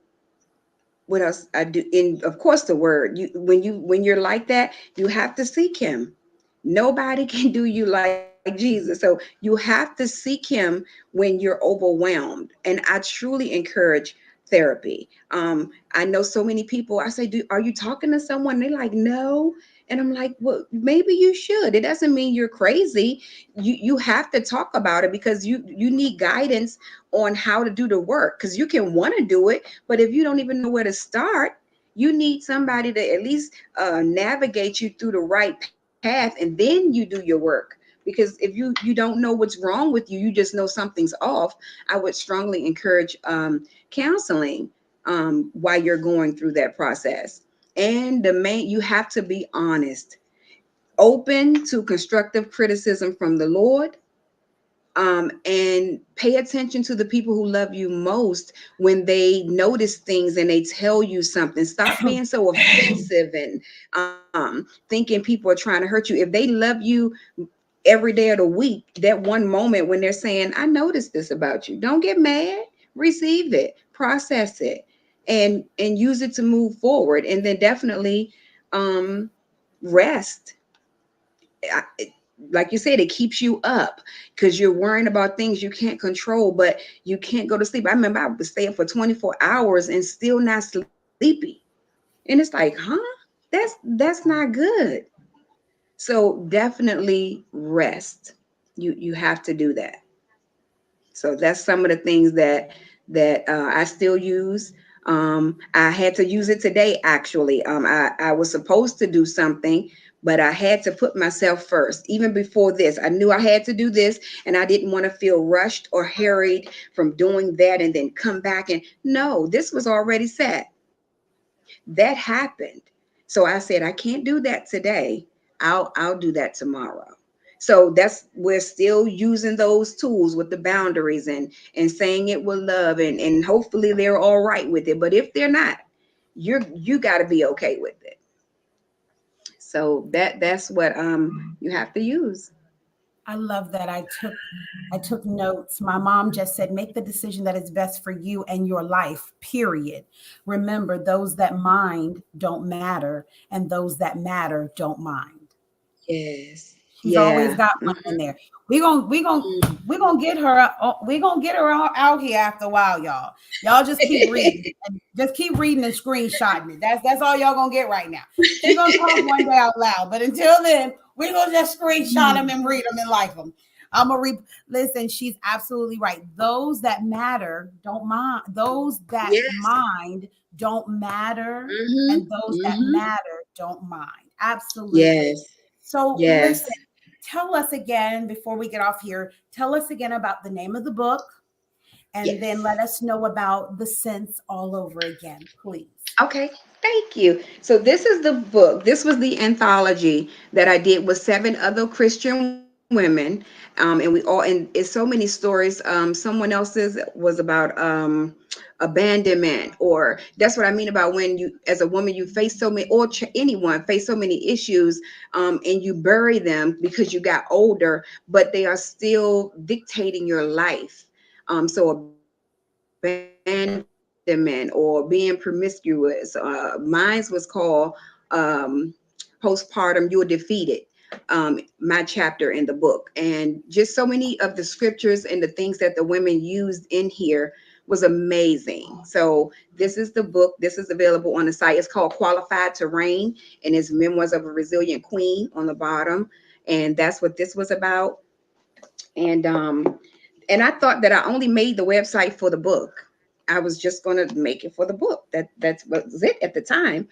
what else I do, in of course the word. When you're like that, you have to seek him. Nobody can do you like Jesus. So you have to seek him when you're overwhelmed. And I truly encourage therapy. I know so many people, I say, are you talking to someone? They're like, no. And I'm like, well, maybe you should. It doesn't mean you're crazy. You have to talk about it because you need guidance on how to do the work, because you can want to do it, but if you don't even know where to start, you need somebody to at least navigate you through the right path, and then you do your work. Because if you don't know what's wrong with you, you just know something's off. I would strongly encourage counseling while you're going through that process. And the main, you have to be honest, open to constructive criticism from the Lord, and pay attention to the people who love you most when they notice things and they tell you something. Stop being so offensive and thinking people are trying to hurt you. If they love you every day of the week, that one moment when they're saying, I noticed this about you, don't get mad. Receive it, process it, and use it to move forward. And then definitely rest. Like you said, it keeps you up because you're worrying about things you can't control, but you can't go to sleep. I remember I would stay up for 24 hours and still not sleepy. And it's like, huh? That's not good. So definitely rest. You have to do that. So that's some of the things that I still use. I had to use it today. Actually, I was supposed to do something, but I had to put myself first. Even before this, I knew I had to do this, and I didn't want to feel rushed or harried from doing that and then come back and no, this was already set. That happened. So I said, I can't do that today. I'll do that tomorrow. So that's, we're still using those tools with the boundaries and saying it with love, and hopefully they're all right with it. But if they're not, you got to be okay with it. So that's what you have to use.
I love that. I took notes. My mom just said, make the decision that is best for you and your life, period. Remember, those that mind don't matter, and those that matter don't mind.
Yes.
She's always
Yeah.
got one in there. We gonna get her. We gonna get her out here after a while, y'all. Y'all just keep reading, and just keep reading and screenshotting it. That's all y'all gonna get right now. She gonna talk one day out loud, but until then, we gonna just screenshot them and read them and like them. I'm gonna listen. She's absolutely right. Those that matter don't mind. Those that
Yes.
mind don't matter,
Mm-hmm.
and those that
Mm-hmm.
matter don't mind. Absolutely.
Yes.
So
Yes.
listen, tell us again before we get off here. Tell us again about the name of the book, and then
Yes.
let us know about the sense all over again, please.
Okay, thank you. So this is the book. This was the anthology that I did with seven other Christian women, and we all, and it's so many stories. Someone else's was about abandonment, or that's what I mean about when you, as a woman, you face so many, or anyone face so many issues, and you bury them because you got older, but they are still dictating your life. So abandonment or being promiscuous. Mine's was called postpartum, you're defeated. My chapter in the book, and just so many of the scriptures and the things that the women used in here was amazing. So this is the book. This is available on the site. It's called Qualified to Reign, and it's Memoirs of a Resilient Queen on the bottom. And that's what this was about. And I thought that I only made the website for the book. I was just going to make it for the book. That's was it at the time.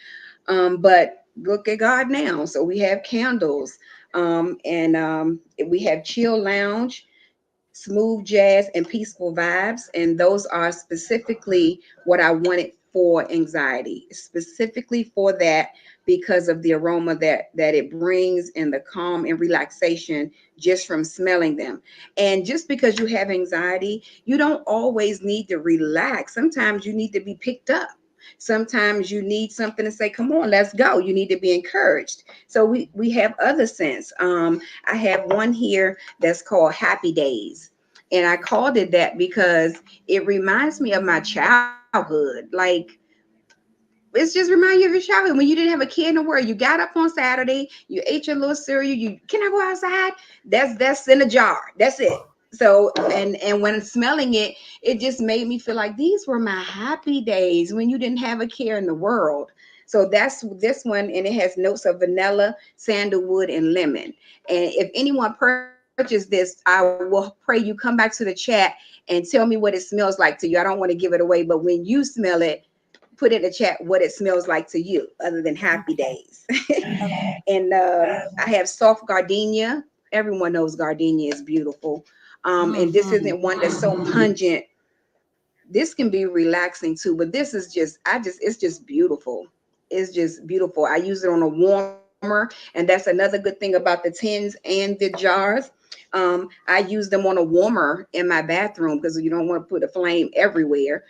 But look at God now. So we have candles, and we have chill lounge, smooth jazz, and peaceful vibes. And those are specifically what I wanted for anxiety, specifically for that, because of the aroma that it brings and the calm and relaxation just from smelling them. And just because you have anxiety, you don't always need to relax. Sometimes you need to be picked up. Sometimes you need something to say, come on, let's go. You need to be encouraged. So we have other scents. I have one here that's called Happy Days. And I called it that because it reminds me of my childhood. Like, it's just remind you of your childhood when you didn't have a care in the world. You got up on Saturday, you ate your little cereal. You, can I go outside? That's in a jar. That's it. So and when smelling it, it just made me feel like these were my happy days when you didn't have a care in the world. So that's this one, and it has notes of vanilla, sandalwood, and lemon. And if anyone purchased this, I will pray you come back to the chat and tell me what it smells like to you. I don't want to give it away, but when you smell it, put in the chat what it smells like to you, other than happy
Okay.
days.
Okay.
And I have soft gardenia. Everyone knows gardenia is beautiful. And this
Mm-hmm.
isn't one that's so pungent. This can be relaxing too, but this is just, it's just beautiful. It's just beautiful. I use it on a warmer, and that's another good thing about the tins and the jars. I use them on a warmer in my bathroom because you don't want to put a flame everywhere.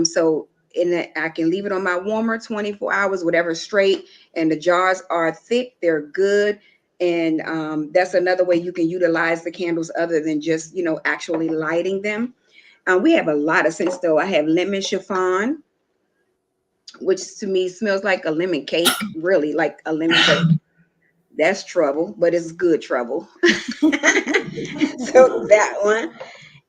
So in that, I can leave it on my warmer 24 hours, whatever straight. And the jars are thick, they're good. And that's another way you can utilize the candles other than just, actually lighting them. We have a lot of scents though. I have lemon chiffon, which to me smells like a lemon cake, really like a lemon cake. That's trouble, but it's good trouble. So that one.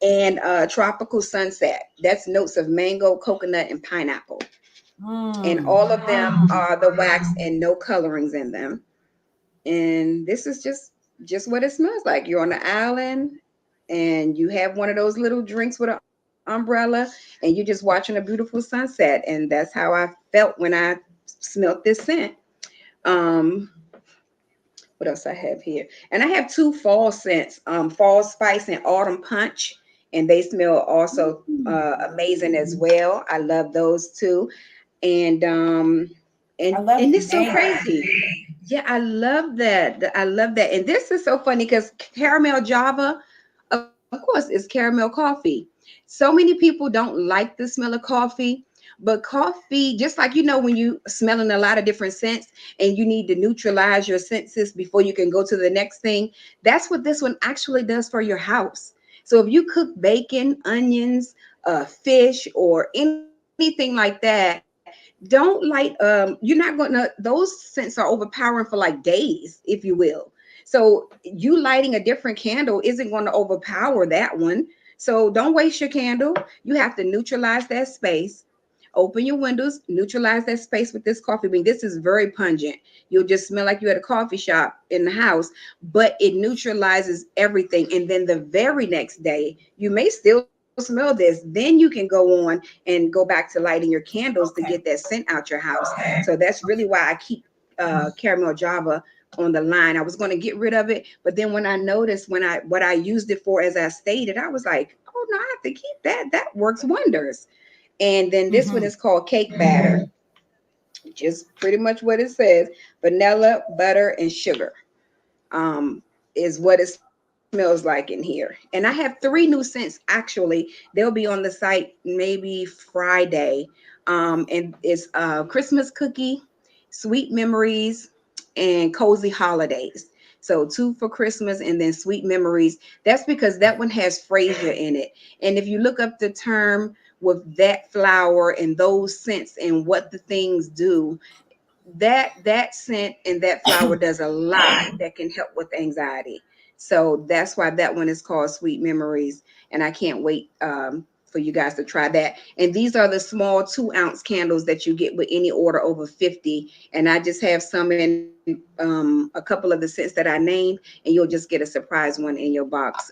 And tropical sunset. That's notes of mango, coconut, and pineapple. And
Mm.
all of them are the wax and no colorings in them. And this is just what it smells like. You're on the island and you have one of those little drinks with an umbrella and you're just watching a beautiful sunset. And that's how I felt when I smelt this scent. Um, what else I have here? And I have two fall scents, fall spice and autumn punch, and they smell also amazing as well. I love those two. And
I
and
love
and
the
it's so
name.
crazy. Yeah, I love that. I love that. And this is so funny because caramel java, of course, is caramel coffee. So many people don't like the smell of coffee, but coffee, just like when you smelling a lot of different scents and you need to neutralize your senses before you can go to the next thing, that's what this one actually does for your house. So if you cook bacon, onions, fish, or anything like that, don't light you're not gonna, those scents are overpowering for like days, if you will. So you lighting a different candle isn't going to overpower that one. So don't waste your candle. You have to neutralize that space. Open your windows, neutralize that space with this coffee bean. This is very pungent. You'll just smell like you're at a coffee shop in the house, but it neutralizes everything. And then the very next day, you may still smell this. Then you can go on and go back to lighting your candles to get that
Okay.
scent out your house. So that's really why I keep caramel java on the line. I was going to get rid of it, but then when I noticed when I what I used it for, as I stated, I was like, oh no, I have to keep that. That works wonders. And then this one
Mm-hmm.
is called cake batter, just pretty much what it says: vanilla, butter, and sugar. Is what it smells like in here. And I have three new scents actually. They'll be on the site maybe Friday. And it's Christmas cookie, sweet memories, and cozy holidays. So two for Christmas and then sweet memories. That's because that one has Fraser in it. And if you look up the term with that flower and those scents and what the things do, that scent and that flower does a lot that can help with anxiety. So that's why that one is called Sweet Memories, and I can't wait for you guys to try that. And these are the small 2 ounce candles that you get with any order over 50. And I just have some in a couple of the scents that I named, and you'll just get a surprise one in your box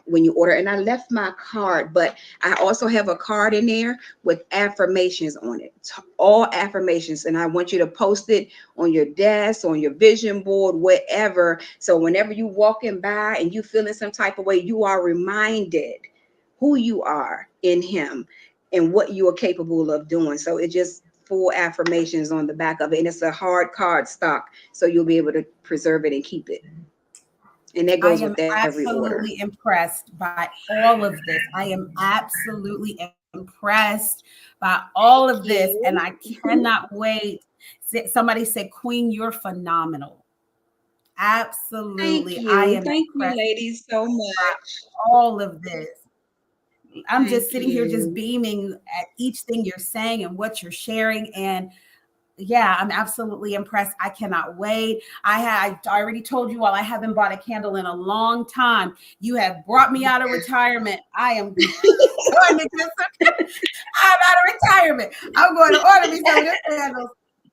when you order. And I left my card, but I also have a card in there with affirmations on it, all affirmations. And I want you to post it on your desk, on your vision board, wherever. So whenever you walking by and you feeling some type of way, you are reminded who you are in him and what you are capable of doing. So it just full affirmations on the back of it. And it's a hard card stock. So you'll be able to preserve it and keep it. And that
I
goes
am
with every order.
absolutely impressed by all of this. I am absolutely impressed by all of
Thank
this, and I
you.
cannot wait. Somebody said, Queen, you're phenomenal.
Thank
Absolutely. I
you.
am
Thank you,
impressed
ladies, so
by
much.
all of this. I'm just
Thank
sitting here just
you.
beaming at each thing you're saying and what you're sharing. And Yeah, I'm absolutely impressed. I cannot wait. I already told you all I haven't bought a candle in a long time. You have brought me out of retirement. I am going to get some. I'm out of retirement. I'm going to order me some of these candles.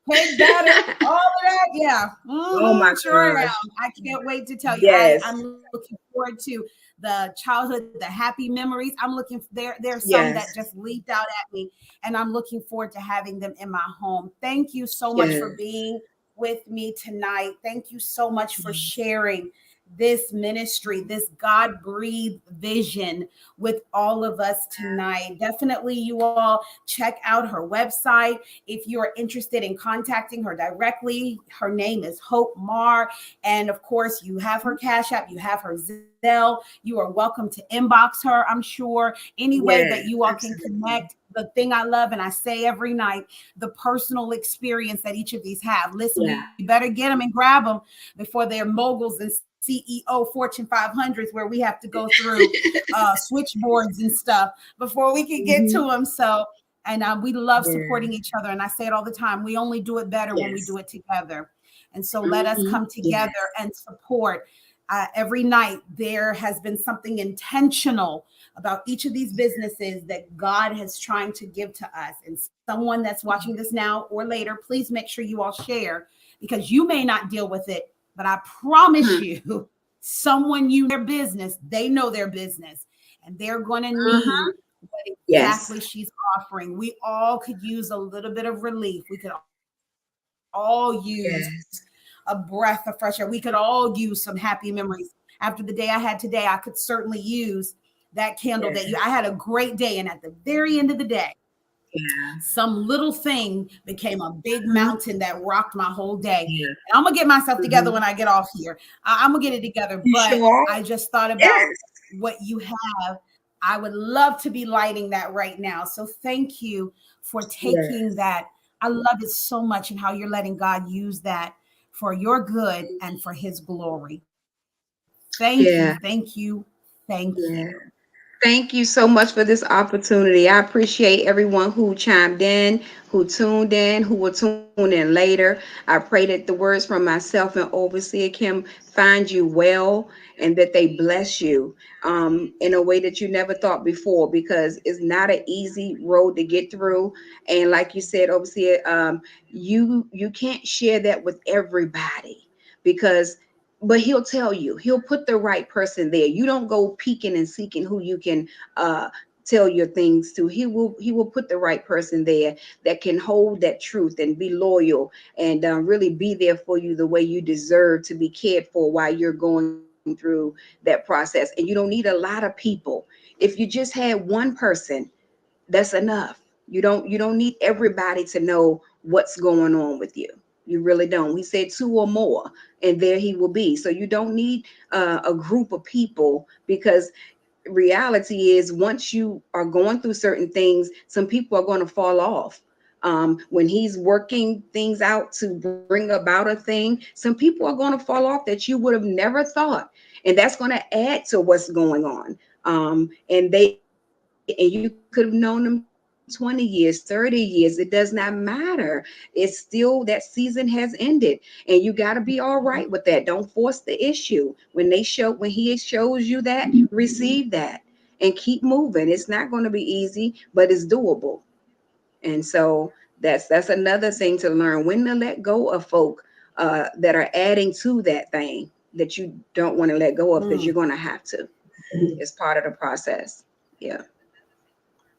Pig batter, all of that. Yeah.
Oh my
Sure am.
gosh.
I can't wait to tell you.
Yes.
I'm looking forward to the childhood, the happy memories. I'm looking there's some
Yes.
that just leaped out at me, and I'm looking forward to having them in my home. Thank you so much
Yes.
for being with me tonight. Thank you so much for sharing this ministry, this God breathed vision with all of us tonight. Definitely, you all check out her website if you are interested in contacting her directly. Her name is Hope Marr. And of course, you have her Cash App, you have her Zelle. You are welcome to inbox her, I'm sure. Any way that
Yes.
you all can
Absolutely.
connect. The thing I love, and I say every night, the personal experience that each of these have. Listen,
Yeah.
you better get them and grab them before they're moguls and CEO Fortune 500s, where we have to go through switchboards and stuff before we can get to them. So, and we love supporting each other. And I say it all the time. We only do it better when we
Yes.
do it together. And so let us come together
Yes.
and support. Every night, there has been something intentional about each of these businesses that God has trying to give to us. And someone that's watching this now or later, please make sure you all share, because you may not deal with it, but I promise you, someone you their business, they know their business, and they're going to need what
Yes.
exactly she's offering. We all could use a little bit of relief. We could all use
Yes.
a breath of fresh air. We could all use some happy memories. After the day I had today, I could certainly use that candle that I had a great day. And at the very end of the day, some little thing became a big mountain that rocked my whole day.
Yeah.
And I'm going to get myself together when I get off here. I'm going to get it together.
You
But
sure?
I just thought about
Yes.
what you have. I would love to be lighting that right now. So thank you for taking that. I love it so much, and how you're letting God use that for your good and for his glory. Thank you.
Yeah.
Thank you. Thank
Yeah.
you.
Thank you so much for this opportunity. I appreciate everyone who chimed in, who tuned in, who will tune in later. I pray that the words from myself and Overseer Kim find you well, and that they bless you in a way that you never thought before, because it's not an easy road to get through. And like you said, Overseer, you can't share that with everybody, because but he'll tell you, he'll put the right person there. You don't go peeking and seeking who you can tell your things to. He will put the right person there that can hold that truth and be loyal, and really be there for you the way you deserve to be cared for while you're going through that process. And you don't need a lot of people. If you just had one person, that's enough. You don't need everybody to know what's going on with you. You really don't. We said two or more, and there he will be. So you don't need a group of people, because reality is, once you are going through certain things, some people are going to fall off. When he's working things out to bring about a thing, some people are going to fall off that you would have never thought, and that's going to add to what's going on. And you could have known them 20 years, 30 years. It does not matter. It's still, that season has ended, and you got to be all right with that. Don't force the issue. When he shows you that, receive that and keep moving. It's not going to be easy, but it's doable. And so that's another thing to learn, when to let go of folk that are adding to that thing that you don't want to let go of, because you're going to have to. It's part of the process. Yeah.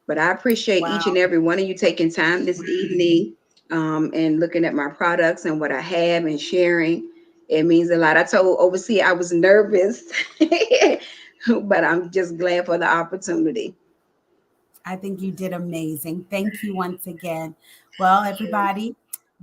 But I appreciate each
Wow.
and every one of you taking time this evening and looking at my products and what I have and sharing. It means a lot. I told Overseer I was nervous, but I'm just glad for the opportunity.
I think you did amazing. Thank you once again. Well, everybody,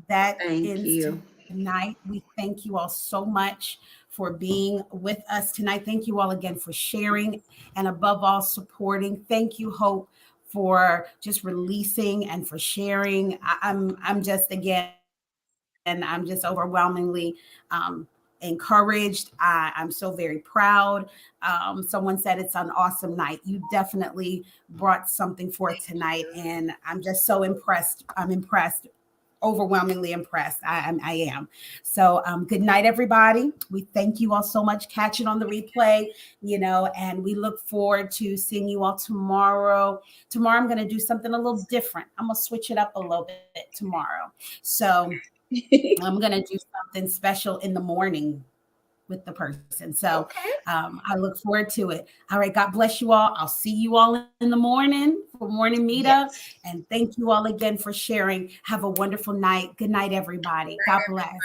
that
Thank
ends
you.
tonight. We thank you all so much for being with us tonight. Thank you all again for sharing, and above all, supporting. Thank you, Hope, for just releasing and for sharing. I'm just, again, I'm just overwhelmingly encouraged. I'm so very proud. Someone said it's an awesome night. You definitely brought something for tonight, and I'm just so impressed. I'm impressed overwhelmingly impressed. I am. So good night, everybody. We thank you all so much. Catch it on the replay, and we look forward to seeing you all tomorrow. Tomorrow I'm going to do something a little different. I'm going to switch it up a little bit tomorrow. So I'm going to do something special in the morning with the person. So
Okay.
I look forward to it. All right. God bless you all. I'll see you all in the morning for morning meetup.
Yes.
And thank you all again for sharing. Have a wonderful night. Good night, everybody. God bless.